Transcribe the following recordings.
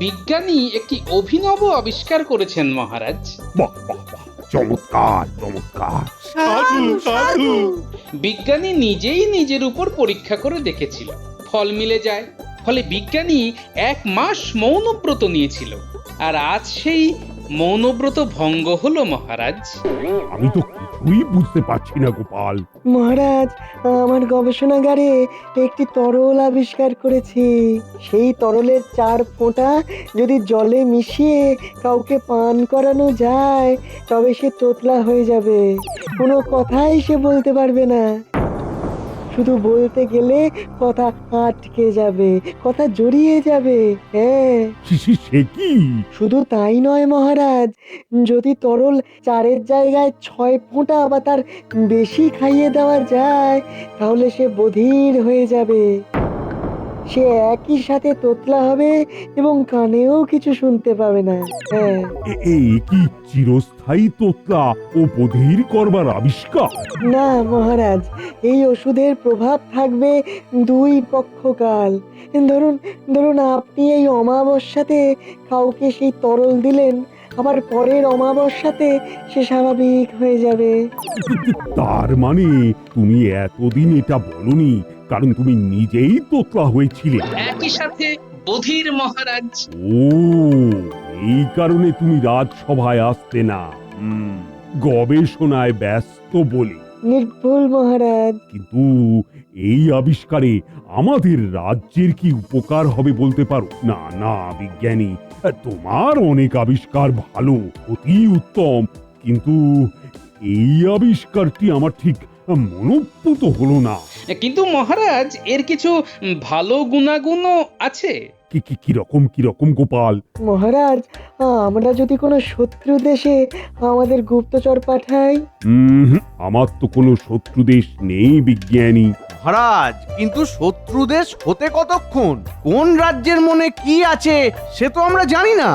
বিজ্ঞানী একটি অভিনব আবিষ্কার করেছেন মহারাজ। বাহ বাহ বাহ, চমৎকার চমৎকার। সাধু সাধু। বিজ্ঞানী নিজেই নিজের উপর পরীক্ষা করে দেখেছিল, ফল মিলে যায়। ফলে বিজ্ঞানী 1 মাস মৌনব্রত নিয়েছিল, আর আজ সেই মৌনব্রত ভঙ্গ হলো মহারাজ। আমি তো কিছুই বুঝতে পারছি না গোপাল। মহারাজ, আমার গবেষণাগারে একটি তরল আবিষ্কার করেছি। সেই তরলের 4 ফোঁটা যদি জলে মিশিয়ে কাউকে পান করানো যায়, তবে সে তোতলা হয়ে যাবে। কোনো কথাই সে বলতে পারবে না। শুধু বলতে গেলে কথা আটকে যাবে, কথা জড়িয়ে যাবে। হ্যাঁ, সে কি? শুধু তাই নয় মহারাজ, যদি তরল 4-এর জায়গায় 6 ফোঁটা বা তার বেশি খাইয়ে দেওয়া যায়, তাহলে সে বধির হয়ে যাবে। সে একই সাথে তোতলা হবে এবং কানেও কিছু শুনতে পাবে না। হ্যাঁ, এই কি চিরস্থায়ী তোতলা ও বধির করবার আবিষ্কার? না মহারাজ, এই ওষুধের প্রভাব থাকবে 2 পক্ষকাল। ধরুন ধরুন আপনি এই অমাবস্যাতে কাউকে সেই তরল দিলেন, আবার পরের অমাবস্যাতে সে স্বাভাবিক হয়ে যাবে। তার মানে তুমি এতদিন এটা বলনি কারণ তুমি নিজেই তোতলা হয়েছিলে। একই সাথে বধির মহারাজ। ও, এই কারণে তুমি রাজসভায় আসতে না। গবেষণায় ব্যস্ত বলে। নির্ভুল মহারাজ। কিন্তু এই আবিষ্কারে আমাদের রাজ্যের কি উপকার হবে বলতে পারো? না না বিজ্ঞানী, তোমার অনেক আবিষ্কার ভালো, অতি উত্তম, কিন্তু এই আবিষ্কারটি আমার ঠিক মনোপুত হলো না। কিন্তু মহারাজ, এর কিছু ভালো গুণাগুণও আছে। কিরকম গোপাল? মহারাজ, আমরা যদি কোনো শত্রু দেশে আমাদের গুপ্তচর পাঠাই। আমার তো কোনো শত্রু দেশ নেই বিজ্ঞানী। মহারাজ, কিন্তু শত্রু দেশ হতে কতক্ষণ? কোন রাজ্যের মনে কি আছে সে তো আমরা জানি না।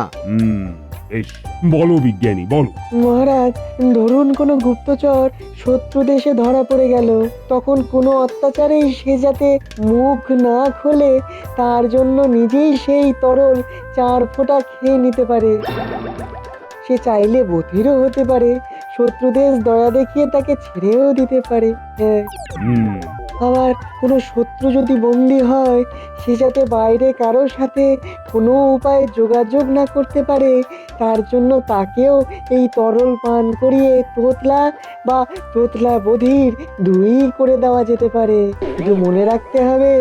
বেশ, বলো বিজ্ঞানী বলো। মহারাজ, ধরুন কোনো গুপ্তচর শত্রু দেশে ধরা পড়ে গেল, তখন কোনো অত্যাচারেই সে যাতে মুখ না খোলে, তার জন্য নিজেই সেই তরল 4 ফোঁটা খেয়ে নিতে পারে। সে চাইলে বধিরও হতে পারে, শত্রু দেশ দয়া দেখিয়ে তাকে ছেড়েও দিতে পারে। হ্যাঁ, আবার কোনো শত্রু যদি বন্দী হয়, সে যাতে বাইরে কারোর সাথে কোনো উপায়ে যোগাযোগ না করতে পারে, তার জন্য তাকেও এই তরল পান করিয়ে তোতলা বা তোতলা বধির 2ই করে দেওয়া যেতে পারে। কিন্তু মনে রাখতে হবে,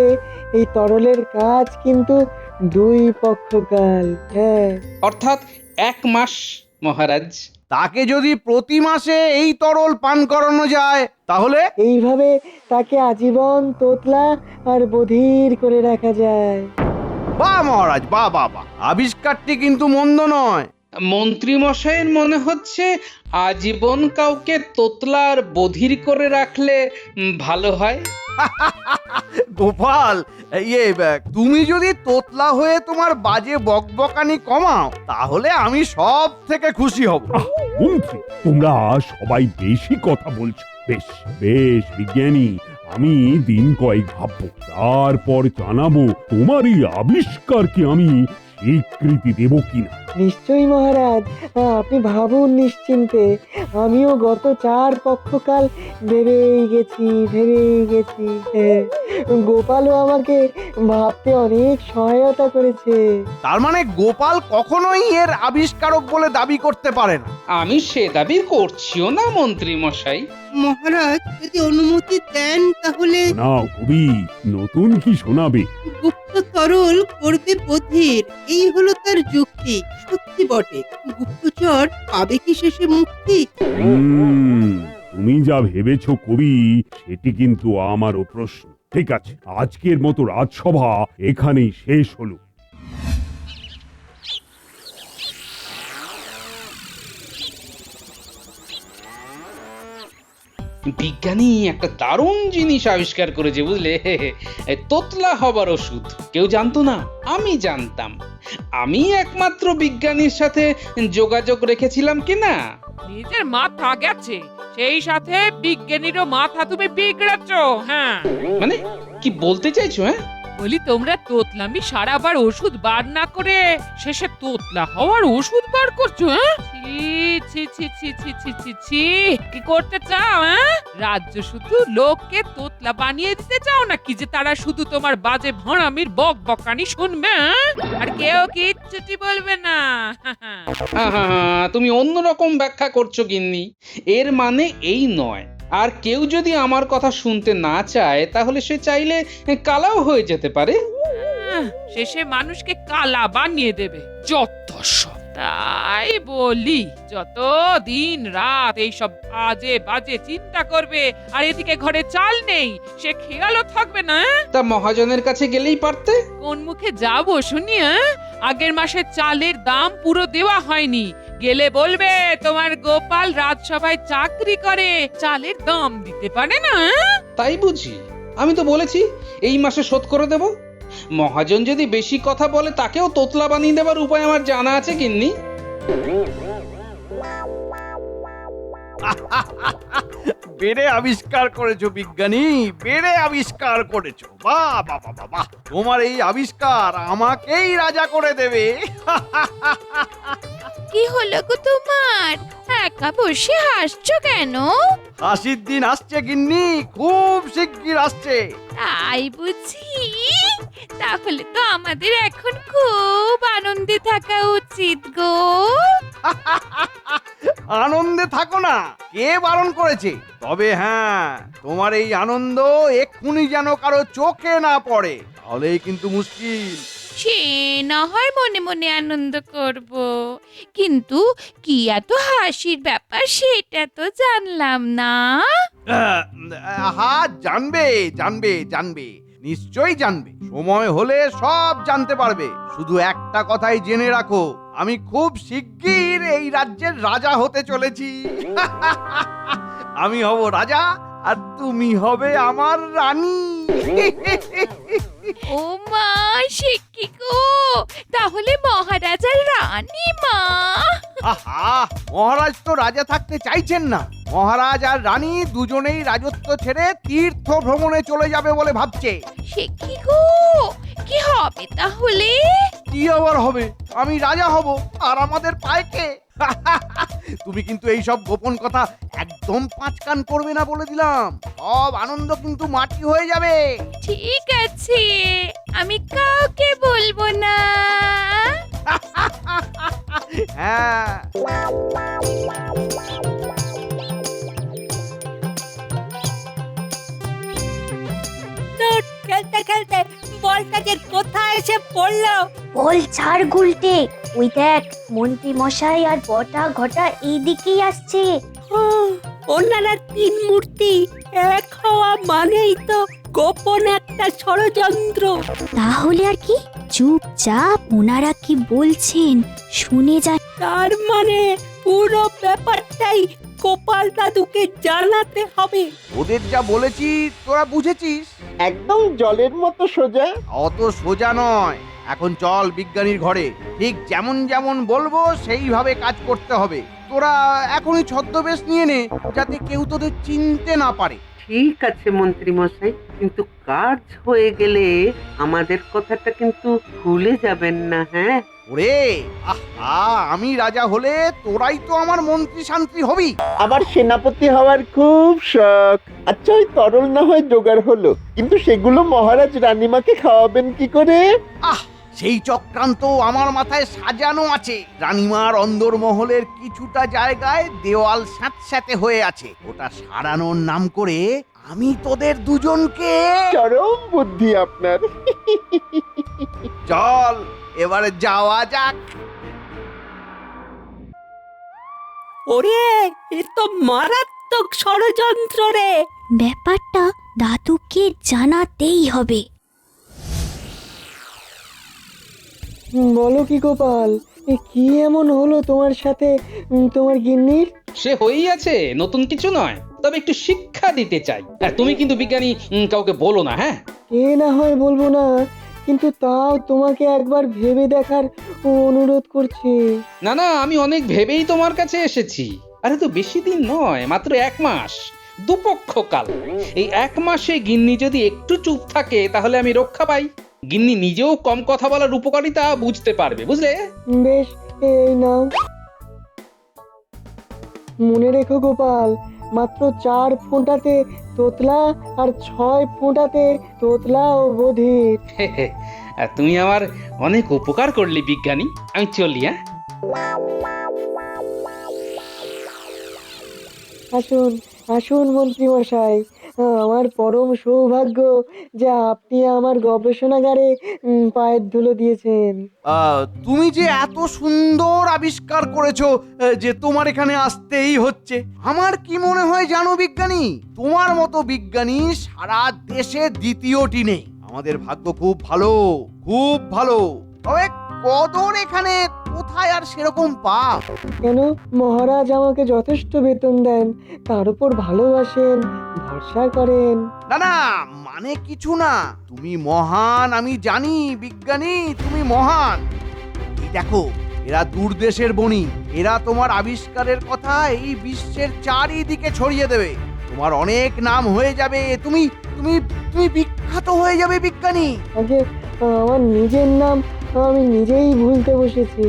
এই তরলের কাজ কিন্তু 2 পক্ষকাল। হ্যাঁ, অর্থাৎ 1 মাস মহারাজ। তাকে যদি প্রতি মাসে এই তরল পান করানো যায় তাহলে? এইভাবে তাকে আজীবন তোতলা আর বধির করে রাখা যায়। বাহ মহারাজ, বাহ বাহ বাহ, আবিষ্কারটি কিন্তু মন্দ নয়। মন্ত্রী মশাইয়ের মনে হচ্ছে আজীবন কাউকে তোতলা আর বধির করে রাখলে ভালো হয়। গোপাল, তুমি যদি তোতলা হয়ে তোমার বাজে বকবকানি কমাও, তাহলে আমি সব থেকে খুশি হব। মন্ত্রী, তোমরা সবাই বেশি কথা বলছো। বেশ বেশ বিজ্ঞানী, আমি দিন কয়েক ভাববো, তারপর জানাবো তোমার এই আবিষ্কারকে আমি স্বীকৃতি দেব কিনা। নিশ্চয়ই মহারাজ, আপনি ভাবুন নিশ্চিন্তে। আমিও গত 4 পক্ষকাল ভেবেই গেছি। গোপালও আমাকে ভাবতে অনেক সহায়তা করেছে। তার মানে গোপাল কখনোই এর আবিষ্কারক বলে দাবি করতে পারে না। আমি সে দাবি করছিও না মন্ত্রী মশাই। মহারাজ, যদি অনুমতি দেন তাহলে শোনাও কবি, নতুন কি শোনাবে? গুপ্ত তরল করবে বধির, এই হলো তার যুক্তি। সত্যি বটে, গুপ্তচর পাবে কি শেষে মুক্তি? তুমি যা ভেবেছো কবি, সেটি কিন্তু আমারও প্রশ্ন। ঠিক আছে, আজকের মতো রাজসভা এখানেই শেষ হলো। বিজ্ঞানী একটা দারুণ জিনিস আবিষ্কার করেছে, বুঝলে? তোতলা হবার ওষুধ। কেউ জানতো না, আমি জানতাম। আমি একমাত্র বিজ্ঞানীর সাথে যোগাযোগ রেখেছিলাম কিনা। নিজের মাথা গেছে, সেই সাথে বিজ্ঞানীরও মাথা তুমি বিগড়েছো। হ্যাঁ, মানে কি বলতে চাইছো? হ্যাঁ, বলি তোমরা তোতলামি সারাবার ওষুধ বার না করে শেষে তোতলা হওয়ার ওষুধ বার করছো, হ্যাঁ? ছি ছি ছি ছি ছি ছি ছি কি করতে চাও, হ্যাঁ? রাজ্য শুধু লোককে তোতলা বানিয়ে দিতে চাও নাকি যে তারা শুধু তোমার বাজে ভড়ামির বক বকানি শুনবে, হ্যাঁ? আর কেউ কিচ্ছুটি বলবে না। আহা, তুমি অন্যরকম ব্যাখ্যা করছো গিন্নি। এর মানে এই নয়। আর কেউ যদি আমার কথা শুনতে না চায় তাহলে সে চাইলে কালাও হয়ে যেতে পারে। শেষে মানুষকে কালা বানিয়ে দেবে, যত সব। তাই বলি যত দিন রাত এইসব বাজে বাজে চিন্তা করবে আর এদিকে ঘরে চাল নেই, সে খেয়ালও থাকবে না। তা মহাজনের কাছে গেলেই পারতে। কোন মুখে যাবো শুনি, হ্যাঁ? আগের মাসে চালের দাম পুরো দেওয়া হয়নি, গেলে বলবে তোমার গোপাল রাজসভায় চাকরি করে, চালের দাম দিতে পারে না। তাই বুঝি? আমি তো বলেছি এই মাসে শোধ করে দেব। মহাজন যদি বেশি কথা বলে তাকেও তোতলা বানিয়ে দেবার উপায় আমার জানা আছে গিন্নি। বেড়ে আবিষ্কার করেছো বিজ্ঞানী, বেড়ে আবিষ্কার করেছো। বাহ বাহ বাহ বাহ, তোমার এই আবিষ্কার আমাকেই রাজা করে দেবে। কি হলো গো তোমার? একা বসে হাসছো কেন? হাসির দিন আসছে গিন্নি, খুব শিগগির আসছে। তাই বুঝি? তাহলে তো আমাদের এখন খুব আনন্দে থাকা উচিত গো। আনন্দে থাকো না, কে বারণ করেছে? তবে হ্যাঁ, তোমার এই আনন্দ এক্ষুনি যেন কারো চোখে না পড়ে, তাহলেই কিন্তু মুশকিল। সে না হয় মনে মনে আনন্দ করব, কিন্তু কি এত হাসির ব্যাপার সেটা তো জানলাম না। হ্যাঁ, জানবে জানবে জানবে, নিশ্চয়ই জানবে। সময় হলে সব জানতে পারবে। শুধু একটা কথাই জেনে রাখো, আমি খুব শিগগির এই রাজ্যের রাজা হতে চলেছি। আমি হব রাজা আর তুমি হবে আমার রানী। ও মা, সে কি গো? তাহলে মহারাজার রানী মা? আহা, মহারাজ তো রাজা থাকতে চাইছেন না। মহারাজ আর রানী দুজনেই রাজত্ব ছেড়ে তীর্থ ভ্রমণে চলে যাবে বলে ভাবছে। সে কি গো? কি হবে তাহলে? কি আবার হবে? আমি রাজা হব আর আমাদের পায় কে? তুমি কিন্তু এই সব গোপন কথা একদম পাঁচ কান করবে না বলে দিলাম। সব আনন্দ কিন্তু মাটি হয়ে যাবে। ঠিক আছে, আমি কাউকে বলবো না। হ্যাঁ, খেলতে খেলতে বলটা যে কোথায় এসে পড়লো। বল ছাড় গুলটে, ওই দেখ মন্ত্রী মশাই আর বটা ঘটা এইদিকেই আসছে। ওনারা তিন মূর্তি এক হওয়া মানেই তো গোপন একটা ষড়যন্ত্র। তাহলে আর কি, চুপচাপ ওনারা কি বলছেন শুনে যা। তার মানে পুরো ব্যাপারটাই গোপাল দাদুকে জানাতে হবে। ওদের যা বলেছি তোরা বুঝেছিস? একদম জলের মতো সোজা। অত সোজা নয়। এখন চল বিজ্ঞানীর ঘরে, ঠিক যেমন যেমন বলবো সেইভাবে কাজ করতে হবে। তোরা এখনই ছদ্মবেশ নিয়ে নে, যাতে কেউ তোদের চিনতে না পারে। ঠিক আছে মন্ত্রী মশাই, কিন্তু কাজ হয়ে গেলে আমাদের কথাটা কিন্তু ভুলে যাবেন না, হ্যাঁ? ওরে আহা, আমি রাজা হলে তোরাই তো আমার মন্ত্রী শান্তি হবি। আমার সেনাপতি হওয়ার খুব শখ। আচ্ছা, ওই তরল না হয় জোগাড় হলো, কিন্তু সেগুলো মহারাজ রানীমাকে খাওয়াবেন কি করে? আহ, সেই চক্রান্ত আমার মাথায় সাজানো আছে। রানীমার অন্দরমহলের কিছুটা জায়গায় দেওয়াল স্যাঁতস্যাঁতে হয়ে আছে, ওটা সারানোর নাম করে আমি তোদের দুজনকে। চরম বুদ্ধি আপনার। চল এবারে যাওয়া যাক। ওরে, এ তো মারাত্মক ষড়যন্ত্র রে। ব্যাপারটা দাদুকে জানাতেই হবে। বলো কি গোপাল, এ কি এমন হলো তোমার সাথে তোমার গিন্নির? সে হয়েই আছে, নতুন কিছু নয়। তবে একটু শিক্ষা দিতে চাই। আর তুমি কিন্তু বিজ্ঞানী কাউকে বলো না, হ্যাঁ? এ না হয় বলবো না, কিন্তু তাও তোমাকে একবার ভেবে দেখার অনুরোধ করছি। না না, আমি অনেক ভেবেই তোমার কাছে এসেছি। আরে তো বেশি দিন নয়, মাত্র 1 মাস, দুপক্ষ কাল। এই 1 মাসে গিন্নি যদি একটু চুপ থাকে তাহলে আমি রক্ষা পাই। গিন্নি নিজেও কম কথা বলার উপকারিতা বুঝতে পারবে, বুঝলে? বেশ, এই নাও। মনে রেখো গোপাল, মাত্র 4 ফোঁটাতে তোতলা আর 6 ফোঁটাতে তোতলা ও বধির। আর তুমি আমার অনেক উপকার করলে বিজ্ঞানী, আমি চলি। হ্যাঁ, আসুন আসুন মন্ত্রী মশাই, আমার পরম সৌভাগ্য যে আপনি আমার গবেষণাগারে পায়ের ধুলো দিয়েছেন। তুমি যে এত সুন্দর আবিষ্কার করেছো যে তোমার এখানে আসতেই হচ্ছে। আমার কি মনে হয় জানো বিজ্ঞানী, তোমার মতো বিজ্ঞানী সারা দেশে দ্বিতীয়টি নেই। আমাদের ভাগ্য খুব ভালো, খুব ভালো। তবে কদর এখানে কোথায় আর সেরকম পাপ। কেন, মহারাজ আমাকে যথেষ্ট বেতন দেন, তার উপর ভালোবাসেন, ভরসা করেন। না না, মানে কিছু না। তুমি মহান, আমি জানি বিজ্ঞানী, তুমি মহান। এই দেখো, এরা দূরদেশের বণিক, এরা তোমার আবিষ্কারের কথা এই বিশ্বের চারিদিকে ছড়িয়ে দেবে। তোমার অনেক নাম হয়ে যাবে, তুমি তুমি তুমি বিখ্যাত হয়ে যাবে বিজ্ঞানী। আগে আমার নিজের নাম আমি নিজেই ভুলতে বসেছি।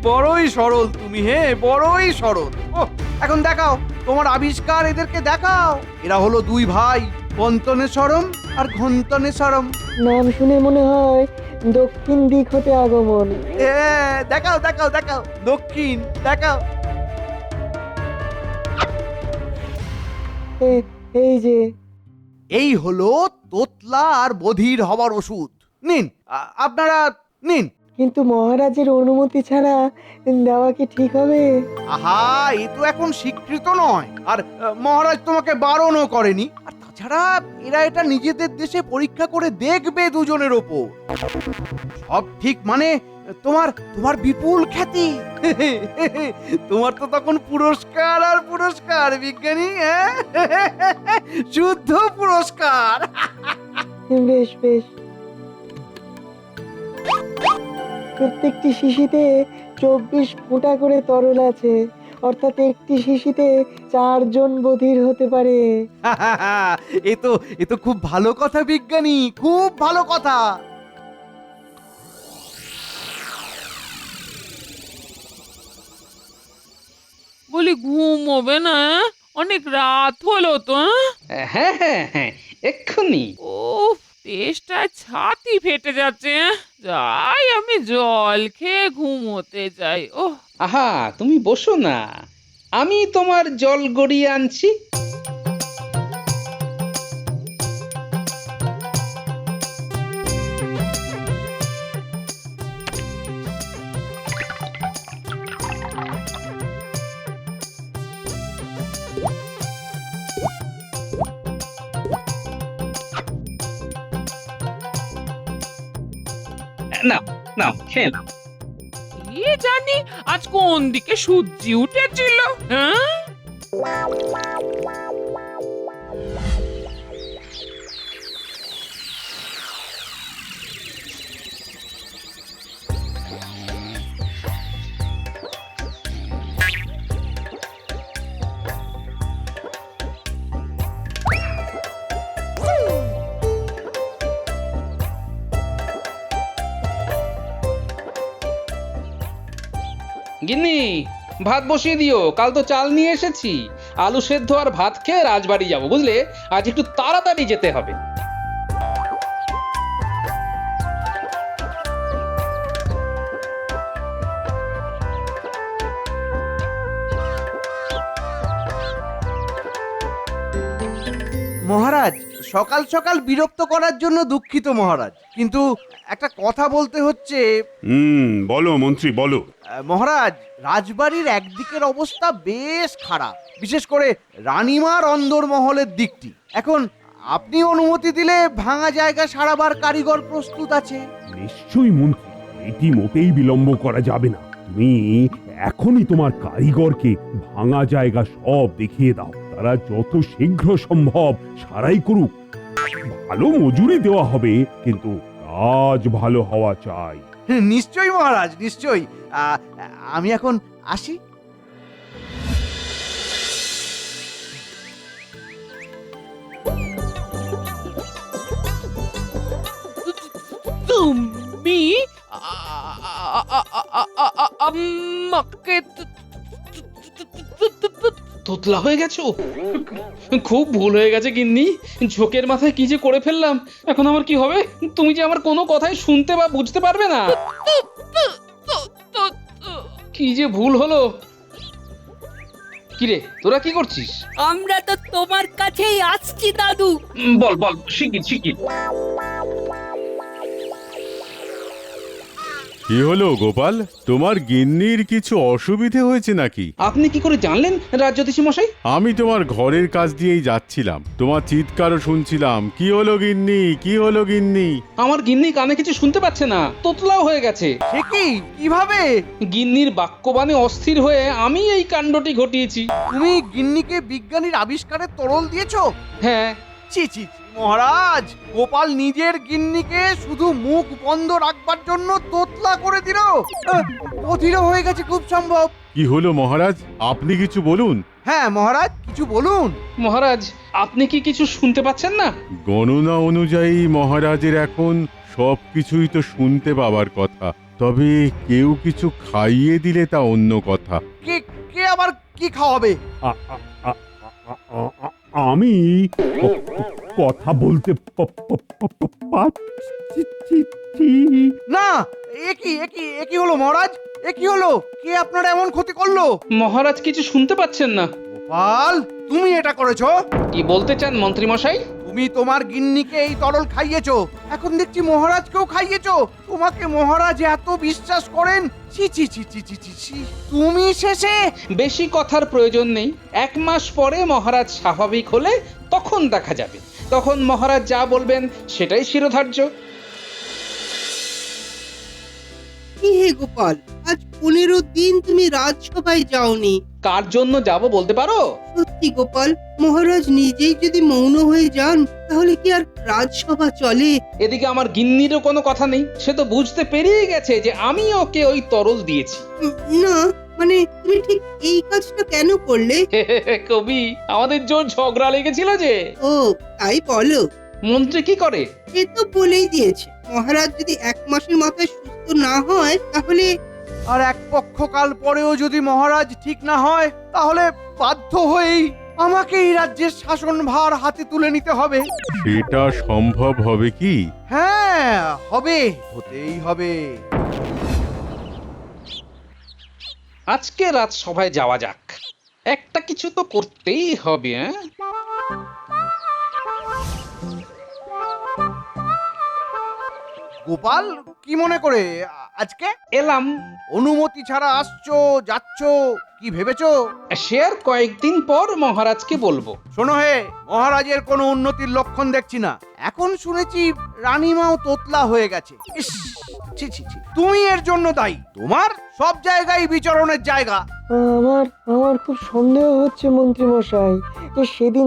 বড়ই সরল তুমি, হে বড়ই সরল। ও, এখন দেখাও তোমার আবিষ্কার, এদেরকে দেখাও। এরা হলো 2 ভাই, পন্তনেশ্বরম আর ঘন্তনেশ্বরম। নাম শুনে মনে হয় দক্ষিণ দিক হতে আগমন। দেখাও দেখাও দেখাও, দক্ষিণ দেখাও। এই যে, এই হলো তোতলা আর বধির হবার ওষুধ। নিন, আপনারা নিন। কিন্তু মহারাজের অনুমতি ছাড়া দেওয়া কি ঠিক হবে? আহা, এ তো এখন স্বীকৃত নয়, আর মহারাজ তোমাকে বারণও করেনি। আর তাছাড়া এরা এটা নিজেদের দেশে পরীক্ষা করে দেখবে দুজনের ওপর। সব ঠিক, মানে তোমার তোমার বিপুল খ্যাতি। তোমার তো তখন পুরস্কার আর পুরস্কার বিজ্ঞানী, হ্যাঁ, শুদ্ধ পুরস্কার। বেশ বেশ। প্রত্যেকটি শিশিতে 24 ফোঁটা করে তরল আছে, অর্থাৎ একটি শিশিতে 4 জন বধির হতে পারে। এ তো খুব ভালো কথা বিজ্ঞানী, খুব ভালো কথা। বলি ঘুম হবে না? অনেক রাত হলো তো। হ্যাঁ হ্যাঁ হ্যাঁ, এক্ষুনি। উফ, তেষ্টা ছাতি ফেটে যাচ্ছে। যাই, আমি জল খেয়ে ঘুমোতে যাই। ওহ, আহা, তুমি বসো না, আমি তোমার জল গড়িয়ে আনছি। নাও নাও, খেয়ে নাও। কি জানি আজ কোন দিকে সূর্যি উঠেছিল। হ্যাঁ, গিন্নি, ভাত বসিয়ে দিও, কাল তো চাল নিয়ে এসেছি। আলু সেদ্ধ আর ভাত খেয়ে রাজবাড়ি যাব, বুঝলে? আজ একটু তাড়াতাড়ি যেতে হবে। মহারাজ, সকাল সকাল বিরক্ত করার জন্য দুঃখিত মহারাজ, কিন্তু একটা কথা বলতে হচ্ছে। বলো মন্ত্রী, বলো। মহারাজ, রাজবাড়ির একদিকের অবস্থা বেশ খারাপ, বিশেষ করে রানীমার অন্দরমহলের দিকটি। এখন আপনি অনুমতি দিলে ভাঙা জায়গা সারাবার কারিগর প্রস্তুত আছে। নিশ্চয়ই মন্ত্রী, এটি মোটেই বিলম্ব করা যাবে না। তুমি এখনই তোমার কারিগরকে ভাঙা জায়গা সব দেখিয়ে দাও। তারা যত শীঘ্র সম্ভব সারাই করুক। ভালো মজুরি দেওয়া হবে, কিন্তু কাজ ভালো হওয়া চাই। নিশ্চয়ই মহারাজ, নিশ্চয়ই। আমি এখন আসি। তুমি আমাকে তোতলা হয়ে গেছো? খুব ভুল হয়ে গেছে গিন্নি, ঝোঁকের মাথায় কি যে করে ফেললাম। এখন আমার কি হবে? তুমি যে আমার কোনো কথাই শুনতে বা বুঝতে পারবে না। কি যে ভুল হলো। কিরে, তোরা কি করছিস? আমরা তো তোমার কাছেই আসছি দাদু। বল বল, শিগগির শিগগির। কি হলো গোপাল, তোমার গিন্নির কিছু অসুবিধে হয়েছে নাকি? আপনি কি করে জানলেন রাজ্যধীশী মশাই? আমি তোমার ঘরের কাছ দিয়েই যাচ্ছিলাম, তোমার চিৎকারও শুনছিলাম। কি হলো গিন্নি, কি হলো গিন্নি? আমার গিন্নি কানে কিছু শুনতে পাচ্ছে না, তোতলাও হয়ে গেছে। সে কি? কিভাবে? গিন্নির বাক্যবাণে অস্থির হয়ে আমি এই কাণ্ডটি ঘটিয়েছি। তুমি গিন্নিকে বিজ্ঞানীর আবিষ্কারের তরল দিয়েছো? হ্যাঁ। ছি ছি ছি, মহারাজ, গোপাল নিজের গিন্নিকে শুধু মুখ বন্ধ রাখবার জন্য তোতলা করে দিল। অধীর হয়ে গেছে খুব সম্ভব। কি হলো মহারাজ, আপনি কিছু বলুন। হ্যাঁ মহারাজ, কিছু বলুন। মহারাজ, আপনি কি কিছু শুনতে পাচ্ছেন না? গণনা অনুযায়ী মহারাজের এখন সবকিছুই তো শুনতে পাবার কথা, তবে কেউ কিছু খাইয়ে দিলে তা অন্য কথা। কে কে আবার কি খাওয়াবে? আ- আ- আ- আ- আ- আ- আমি কথা বলতে পারছি না, এ কি হলো মহারাজ? এ কি হলো? কে আপনার এমন ক্ষতি করলো? মহারাজ কিছু শুনতে পাচ্ছেন না। গোপাল, তুমি এটা করেছো? কি বলতে চান মন্ত্রী মশাই? তুমি তোমার গিন্নিকে এই তরল খাইয়েছো, এখন দেখছি মহারাজকেও খাইয়েছো। তোমাকে মহারাজ এত বিশ্বাস করেন। ছি ছি ছি ছি ছি ছি ছি। তুমি শেষে। বেশি কথার প্রয়োজন নেই। 1 মাস পরে মহারাজ স্বাভাবিক হলে তখন দেখা যাবে। তখন মহারাজ যা বলবেন সেটাই শিরোধার্য। কি হে গোপাল, আজ 15 দিন তুমি রাজসভায় যাওনি। কার জন্য যাব বলতে পারো? সত্যি গোপাল, মহারাজ নিজেই যদি মৌন হয়ে যান তাহলে কি আর রাজসভা চলে? এদিকে আমার গিন্নিরও কোনো কথা নেই। সে তো বুঝতে পেরিয়ে গেছে যে আমি ওকে ওই তরল দিয়েছি। না মানে তুমি ঠিক এই কাজটা কেন করলে? কবি, আমাদের জোর ঝগড়া লেগেছিল যে। ও তাই বলো। মন্ত্রী কি করে? সে তো বলেই দিয়েছে, মহারাজ যদি 1 মাসের মাথায় সুস্থ না হয় তাহলে। আর এক পক্ষকাল পরেও যদি মহারাজ ঠিক না হয় তাহলে বাধ্য হয়েই আমাকে এই রাজ্যের শাসনভার হাতে তুলে নিতে হবে। সেটা সম্ভব হবে কি? হ্যাঁ হবে, হতেই হবে। আজকে রাজসভায় যাওয়া যাক। একটা কিছু তো করতেই হবে। গোপাল, কি মনে করে আজকে এলাম। অনুমতি ছাড়া আসছো যাচ্ছ, কি ভেবেছো? সে আর কয়েকদিন পর মহারাজকে বলবো। শোনো হে, মহারাজের কোনো উন্নতির লক্ষণ দেখছি না। এখন শুনেছি রানীমাও তোতলা হয়ে গেছে। ইস, ছি ছি ছি, তুমি এর জন্য দায়ী। তোমার সব জায়গায় বিচরণের জায়গা। আমার খুব সন্দেহ হচ্ছে মন্ত্রী মশাই, যে সেদিন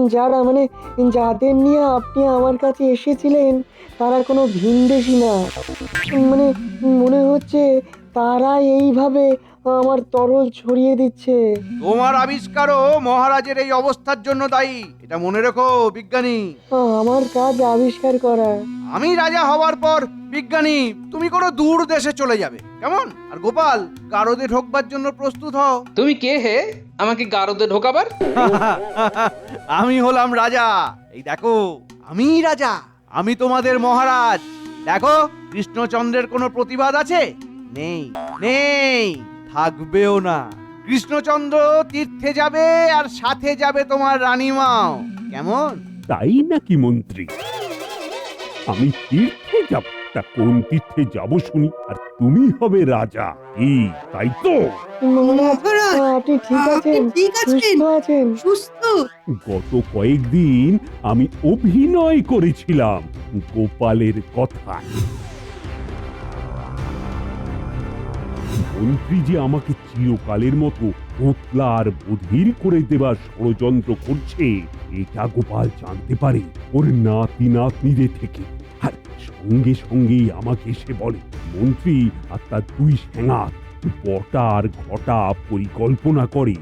যাদের নিয়ে আপনি আমার কাছে এসেছিলেন তারা কোনো ভিনদেশী না। মনে হচ্ছে তারা এইভাবে আমার তরল ছড়িয়ে দিচ্ছে। তোমার আবিষ্কারও মহারাজের এই অবস্থার জন্য দায়ী, এটা মনে রেখো বিজ্ঞানী। আমার কাজ আবিষ্কার করা। আমি রাজা হওয়ার পর বিজ্ঞানী তুমি কোনো দূর দেশে চলে যাবে, কেমন? আর গোপাল, গারদে ঢোকবার জন্য প্রস্তুত হও। তুমি কে হে আমাকে গারদে ঢোকাবার? আমি হলাম রাজা। এই দেখো, আমি রাজা, আমি তোমাদের মহারাজ। দেখো, কৃষ্ণচন্দ্রের কোনো প্রতিবাদ আছে? নেই, নেই, থাকবেও না। কৃষ্ণচন্দ্র তীর্থে যাবে আর সাথে যাবে তোমার রানীমাও, কেমন? তাই নাকি মন্ত্রী? আমি তীর্থে যাব? তা কোন তীর্থে যাব শুনি? আর তুমি হবে রাজা, তাই তো? মহারাজ, আপনি ঠিক আছেন? ঠিক আছেন? সুস্থ আছেন? সুস্থ? গত কয়েকদিন আমি অভিনয় করেছিলাম গোপালের কথায়। মন্ত্রী যে আমাকে চিরকালের মতো তোতলা আর বধির করে দেবার ষড়যন্ত্র করছে, এটা গোপাল জানতে পারে ওর নাতি নাতনিদের থেকে। আর সঙ্গে সঙ্গেই আমাকে এসে বলে, মন্ত্রী আর তার 2 সেনাত বটা আর ঘটা পরিকল্পনা করে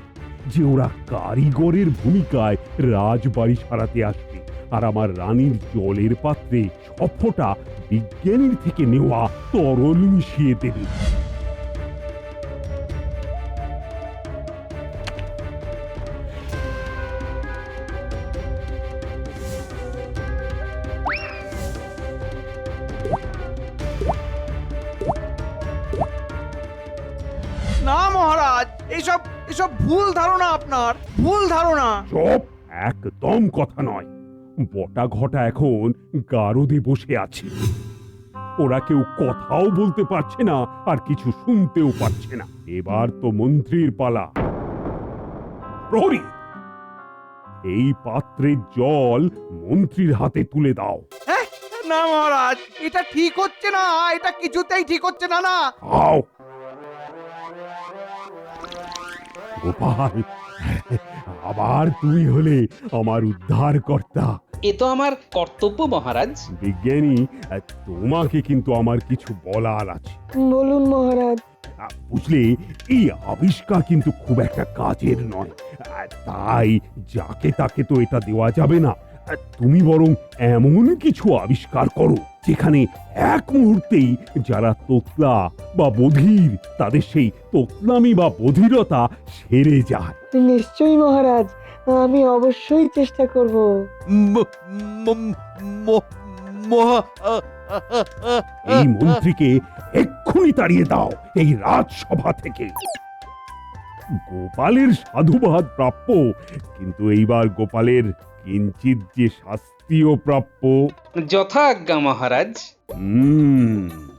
যে ওরা কারিগরের ভূমিকায় রাজবাড়ি সারাতে আসবে, আর আমার রানীর জলের পাত্রে 6 ফোঁটা বিজ্ঞানীর থেকে নেওয়া তরল মিশিয়ে দেবে। না মহারাজ, এসব এসব ভুল ধারণা, আপনার ভুল ধারণা। চুপ, একদম কথা নয়। বটা ঘটা এখন গারদে বসে আছে, ওরা কেউ কথাও বলতে পারছে না আর কিছু শুনতেও পাচ্ছে না। এবার তো মন্ত্রীর পালা। প্রহরী, এই পাত্রের জল মন্ত্রীর হাতে তুলে দাও। হ্যাঁ, না মহারাজ, এটা ঠিক হচ্ছে না, এটা কিছুতেই ঠিক হচ্ছে না। না আও গোপাল, আবার তুই হলে আমার উদ্ধার কর্তা। এ তো আমার কর্তব্য মহারাজ। বিজ্ঞানী, তোমাকে কিন্তু আমার কিছু বলার আছে। বলুন মহারাজ। বুঝলে, এই আবিষ্কার কিন্তু খুব একটা কাজের নয়, তাই যাকে তাকে তো এটা দেওয়া যাবে না। তুমি বরং এমন কিছু আবিষ্কার করো যেখানে এক মুহূর্তেই যারা তোতলা বা বধির তাদের সেই তোতলামি বা বধিরতা সেরে যায়। নিশ্চয়ই মহারাজ, আমি অবশ্যই চেষ্টা করব। এই মন্ত্রীকে এক্ষুনি তাড়িয়ে দাও এই রাজসভা থেকে। গোপালের সাধুবাদ প্রাপ্য, কিন্তু এইবার গোপালের কিঞ্চিত যে শাস্তিও প্রাপ্য। যথাজ্ঞা মহারাজ।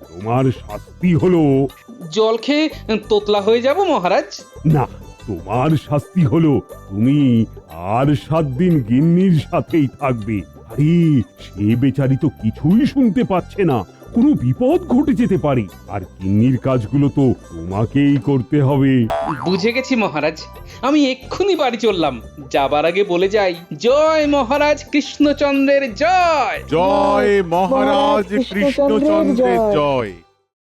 তোমার শাস্তি হলো জল খেয়ে তোতলা হয়ে যাব মহারাজ। না, তোমার শাস্তি হলো তুমি আর 7 দিন গিন্নির সাথেই থাকবে। আরে, সে বেচারি তো কিছুই শুনতে পাচ্ছে না, কোনো বিপদ ঘটে যেতে পারে, আর গিন্নির কাজগুলো তো তোমাকেই করতে হবে। বুঝে গেছি মহারাজ, আমি এক্ষুনি বাড়ি চললাম। যাবার আগে বলে যাই, জয় মহারাজ কৃষ্ণচন্দ্রের জয়। জয় মহারাজ কৃষ্ণচন্দ্রের জয়।